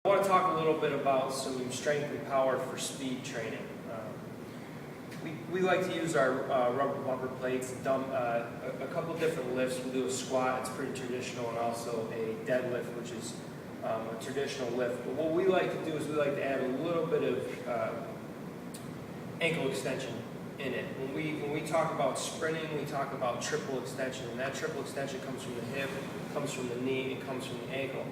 I want to talk a little bit about some strength and power for speed training. We like to use our rubber bumper plates, a couple different lifts. We'll do a squat, it's pretty traditional, and also a deadlift, which is a traditional lift. But what we like to do is we like to add a little bit of ankle extension in it. When we talk about sprinting, we talk about triple extension, and that triple extension comes from the hip, comes from the knee, and comes from the ankle.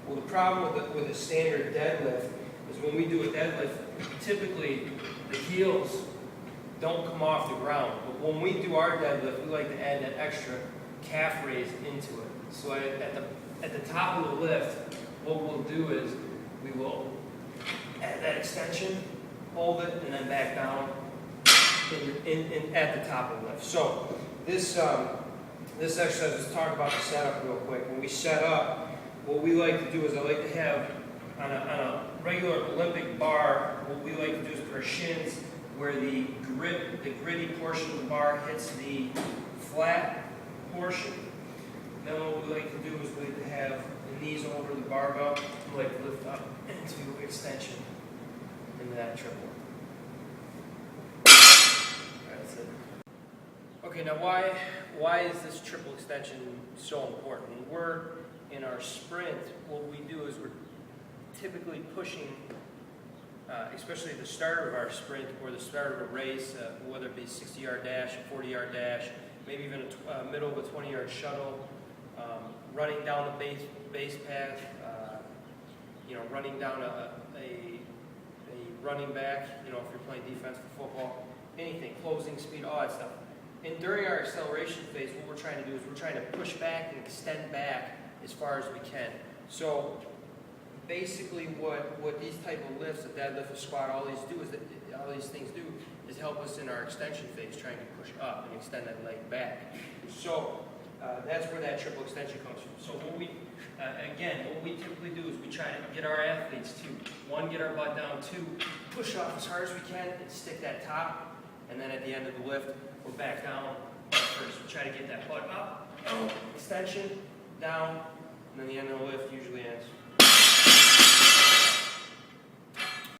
Well, the problem with a standard deadlift is when we do a deadlift, typically the heels don't come off the ground. But when we do our deadlift, we like to add that extra calf raise into it. So at the top of the lift, what we'll do is we will add that extension, hold it, and then back down at the top of the lift. So this exercise, let's talk about the setup real quick. When we set up, what we like to do is I like to have on a regular Olympic bar, what we like to do is put our shins where the gritty portion of the bar hits the flat portion. Then what we like to do is we like to have the knees over the barbell. We like to lift up into extension into that triple. That's it. Okay, now why is this triple extension so important? When we're in our sprint, what we do is we're typically pushing, especially at the start of our sprint or the start of a race, whether it be a 60-yard dash, a 40-yard dash, maybe even a middle of a 20-yard shuttle, running down the base path, running down a running back, if you're playing defense for football, anything, closing speed, all that stuff. And during our acceleration phase, what we're trying to do is we're trying to push back and extend back as far as we can. So basically what these type of lifts, a deadlift, a squat, all these things do is help us in our extension phase, trying to push up and extend that leg back. So that's where that triple extension comes from. So what we typically do is we try to get our athletes to, one, get our butt down, two, push up as hard as we can and stick that top, and then at the end of the lift, we're back down. First, we try to get that butt up, extension, down, and then the end of the lift usually ends